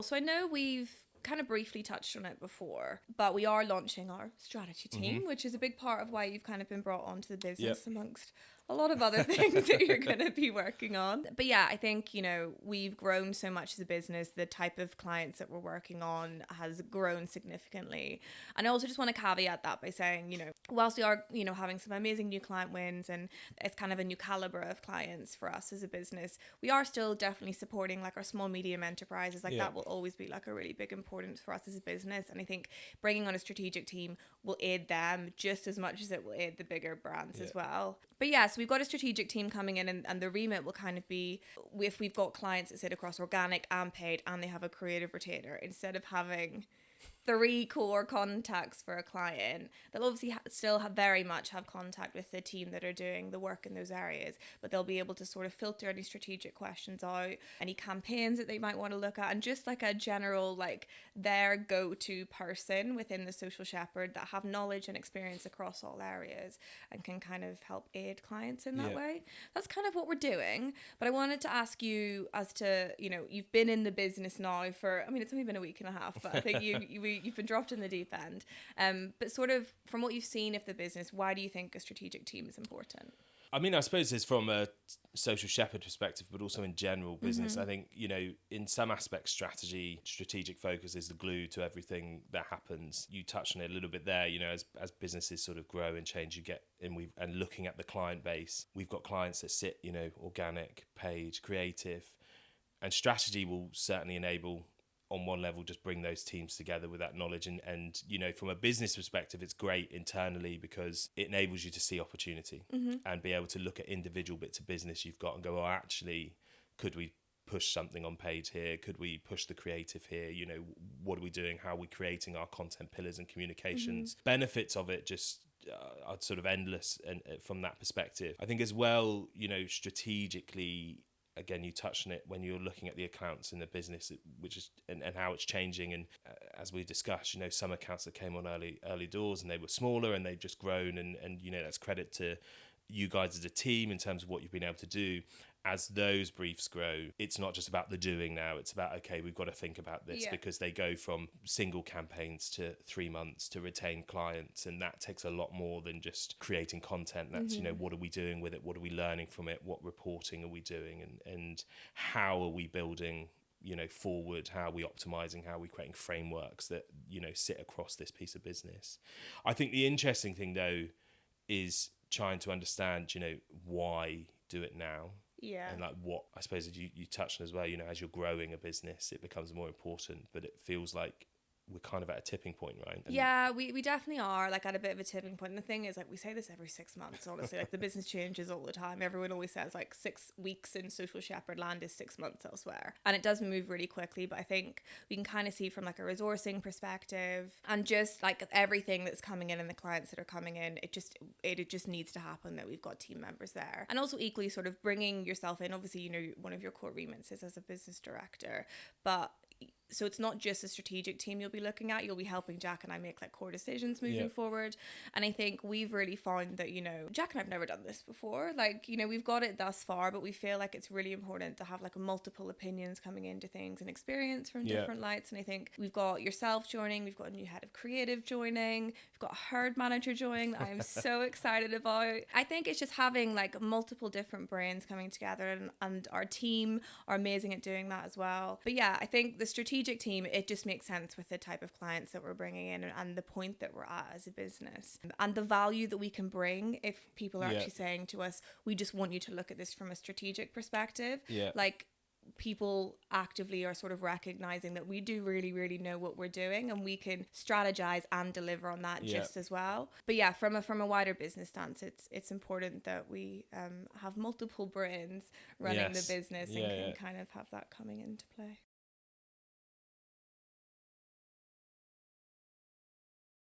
So I know we've kind of briefly touched on it before, but we are launching our strategy team, which is a big part of why you've kind of been brought onto the business amongst a lot of other things that you're going to be working on. But yeah, I think, we've grown so much as a business. The type of clients that we're working on has grown significantly. And I also just want to caveat that by saying, whilst we are, having some amazing new client wins and it's kind of a new caliber of clients for us as a business, we are still definitely supporting like our small medium enterprises. Like that will always be like a really big importance for us as a business. And I think bringing on a strategic team will aid them just as much as it will aid the bigger brands as well. But yeah, so we've got a strategic team coming in, and the remit will kind of be, if we've got clients that sit across organic and paid and they have a creative retainer, instead of having 3 core contacts for a client, they'll obviously still very much have contact with the team that are doing the work in those areas, but they'll be able to sort of filter any strategic questions out, any campaigns that they might want to look at, and just like a general, like their go-to person within the Social Shepherd that have knowledge and experience across all areas and can kind of help aid clients in that way. That's kind of what we're doing. But I wanted to ask you as to, you've been in the business now for, it's only been a week and a half, but I think you've been dropped in the deep end. But sort of from what you've seen of the business, why do you think a strategic team is important? I suppose it's from a Social Shepherd perspective, but also in general business. I think, in some aspects, strategic focus is the glue to everything that happens. You touched on it a little bit there, as businesses sort of grow and change, you get and looking at the client base, we've got clients that sit, organic, paid, creative, and strategy will certainly enable, on one level, just bring those teams together with that knowledge. And from a business perspective, it's great internally because it enables you to see opportunity and be able to look at individual bits of business you've got and go, oh, actually, could we push something on page here? Could we push the creative here? What are we doing? How are we creating our content pillars and communications? Benefits of it just are sort of endless, and from that perspective. I think as well, strategically, again, you touched on it when you're looking at the accounts in the business, which is and how it's changing. And as we discussed, some accounts that came on early doors and they were smaller and they've just grown. And that's credit to you guys as a team in terms of what you've been able to do. As those briefs grow, it's not just about the doing now. It's about, okay, we've got to think about this because they go from single campaigns to 3 months to retain clients. And that takes a lot more than just creating content. That's, what are we doing with it? What are we learning from it? What reporting are we doing? And how are we building, forward? How are we optimizing? How are we creating frameworks that, sit across this piece of business? I think the interesting thing, though, is trying to understand, why do it now? Yeah. And like what, I suppose you touched on as well, as you're growing a business, it becomes more important, but it feels like we're kind of at a tipping point, right? And yeah, we definitely are like at a bit of a tipping point. And the thing is, like, we say this every 6 months, honestly, like the business changes all the time. Everyone always says like 6 weeks in Social Shepherd land is 6 months elsewhere. And it does move really quickly. But I think we can kind of see from like a resourcing perspective and just like everything that's coming in and the clients that are coming in, it just needs to happen that we've got team members there. And also equally sort of bringing yourself in. Obviously, one of your core remits is as a business director, but so it's not just a strategic team you'll be looking at. You'll be helping Jack and I make like core decisions moving forward. And I think we've really found that, Jack and I've never done this before. Like, we've got it thus far, but we feel like it's really important to have like multiple opinions coming into things and experience from different lights. And I think we've got yourself joining. We've got a new head of creative joining. We've got a herd manager joining that I'm so excited about. I think it's just having like multiple different brains coming together, and our team are amazing at doing that as well. But yeah, I think the strategic team, it just makes sense with the type of clients that we're bringing in and the point that we're at as a business and the value that we can bring. If people are actually saying to us, we just want you to look at this from a strategic perspective, like people actively are sort of recognizing that we do really, really know what we're doing and we can strategize and deliver on that just as well. But yeah, from a wider business stance, it's important that we have multiple brains running the business and can kind of have that coming into play.